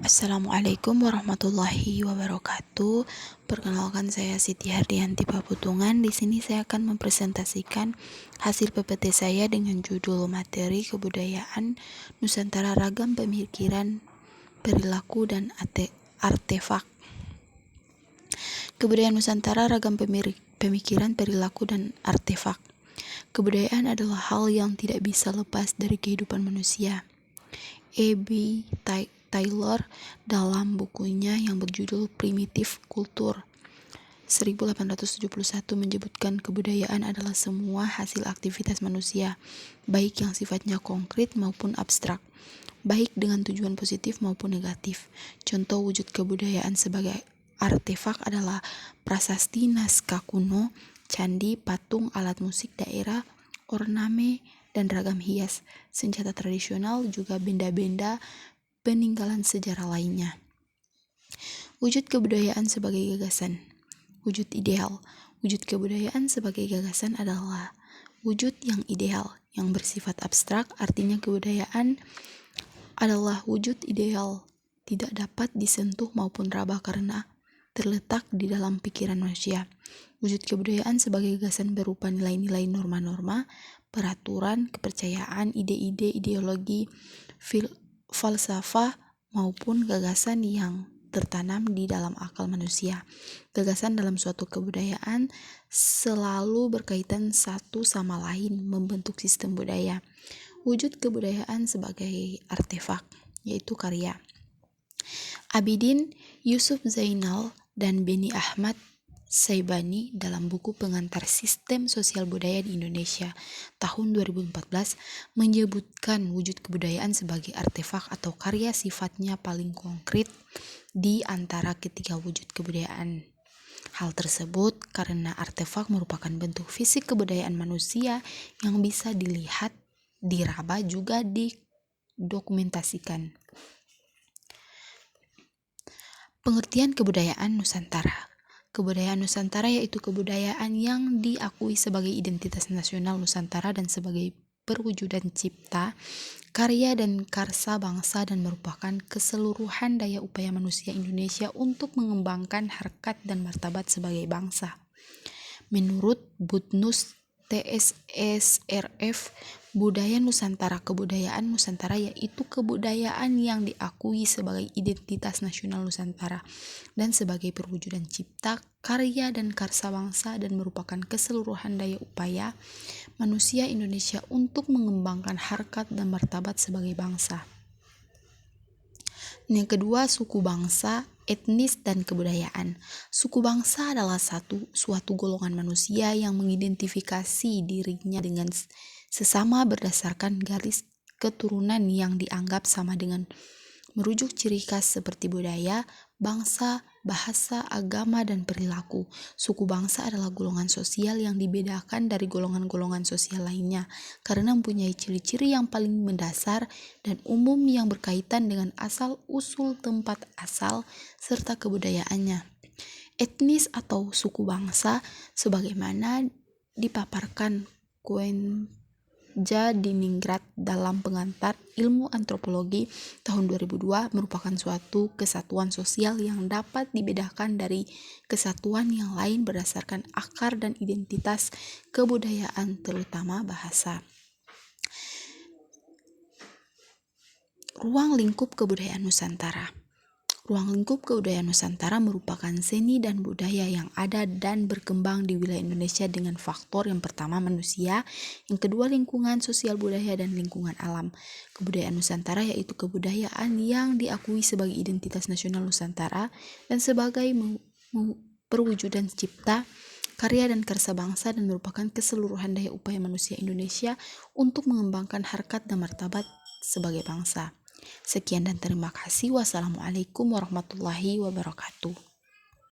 Assalamualaikum warahmatullahi wabarakatuh. Perkenalkan, saya Siti Hardianti Paputungan. Di sini saya akan mempresentasikan hasil PPT saya dengan judul materi kebudayaan Nusantara, ragam pemikiran, perilaku dan artefak. Kebudayaan Nusantara, ragam pemikiran, perilaku dan artefak. Kebudayaan adalah hal yang tidak bisa lepas dari kehidupan manusia. E.B. Taylor dalam bukunya yang berjudul Primitive Culture 1871 menyebutkan kebudayaan adalah semua hasil aktivitas manusia, baik yang sifatnya konkret maupun abstrak, baik dengan tujuan positif maupun negatif. Contoh wujud kebudayaan sebagai artefak adalah prasasti, naskah kuno, candi, patung, alat musik daerah, ornamen, dan ragam hias, senjata tradisional, juga benda-benda peninggalan sejarah lainnya. Wujud kebudayaan sebagai gagasan. Wujud ideal. Wujud kebudayaan sebagai gagasan adalah wujud yang ideal, yang bersifat abstrak. Artinya kebudayaan adalah wujud ideal, tidak dapat disentuh maupun raba karena terletak di dalam pikiran manusia. Wujud kebudayaan sebagai gagasan berupa nilai-nilai, norma-norma, peraturan, kepercayaan, ide-ide, ideologi, falsafah, maupun gagasan yang tertanam di dalam akal manusia. Gagasan dalam suatu kebudayaan selalu berkaitan satu sama lain, membentuk sistem budaya. Wujud kebudayaan sebagai artefak, yaitu karya. Abidin Yusuf Zainal dan Beni Ahmad Saibani dalam buku Pengantar Sistem Sosial Budaya di Indonesia tahun 2014 menyebutkan wujud kebudayaan sebagai artefak atau karya sifatnya paling konkret di antara ketiga wujud kebudayaan. Hal tersebut karena artefak merupakan bentuk fisik kebudayaan manusia yang bisa dilihat, diraba, juga didokumentasikan. Pengertian kebudayaan Nusantara. Kebudayaan Nusantara yaitu kebudayaan yang diakui sebagai identitas nasional Nusantara dan sebagai perwujudan cipta, karya dan karsa bangsa, dan merupakan keseluruhan daya upaya manusia Indonesia untuk mengembangkan harkat dan martabat sebagai bangsa. Menurut Budnus TSSRF, budaya Nusantara, kebudayaan Nusantara yaitu kebudayaan yang diakui sebagai identitas nasional Nusantara dan sebagai perwujudan cipta, karya dan karsa bangsa, dan merupakan keseluruhan daya upaya manusia Indonesia untuk mengembangkan harkat dan martabat sebagai bangsa. Yang kedua, suku bangsa, etnis, dan kebudayaan. Suku bangsa adalah suatu golongan manusia yang mengidentifikasi dirinya dengan sesama berdasarkan garis keturunan yang dianggap sama dengan merujuk ciri khas seperti budaya, bangsa, bahasa, agama, dan perilaku. Suku bangsa adalah golongan sosial yang dibedakan dari golongan-golongan sosial lainnya karena mempunyai ciri-ciri yang paling mendasar dan umum yang berkaitan dengan asal-usul tempat asal serta kebudayaannya. Etnis atau suku bangsa sebagaimana dipaparkan Diningrat dalam Pengantar Ilmu Antropologi tahun 2002 merupakan suatu kesatuan sosial yang dapat dibedakan dari kesatuan yang lain berdasarkan akar dan identitas kebudayaan, terutama bahasa. Ruang lingkup kebudayaan Nusantara. Ruang lingkup kebudayaan Nusantara merupakan seni dan budaya yang ada dan berkembang di wilayah Indonesia dengan faktor yang pertama manusia, yang kedua lingkungan sosial budaya, dan lingkungan alam. Kebudayaan Nusantara yaitu kebudayaan yang diakui sebagai identitas nasional Nusantara dan sebagai perwujudan cipta, karya dan karsa bangsa, dan merupakan keseluruhan daya upaya manusia Indonesia untuk mengembangkan harkat dan martabat sebagai bangsa. Sekian dan terima kasih. Wassalamualaikum warahmatullahi wabarakatuh.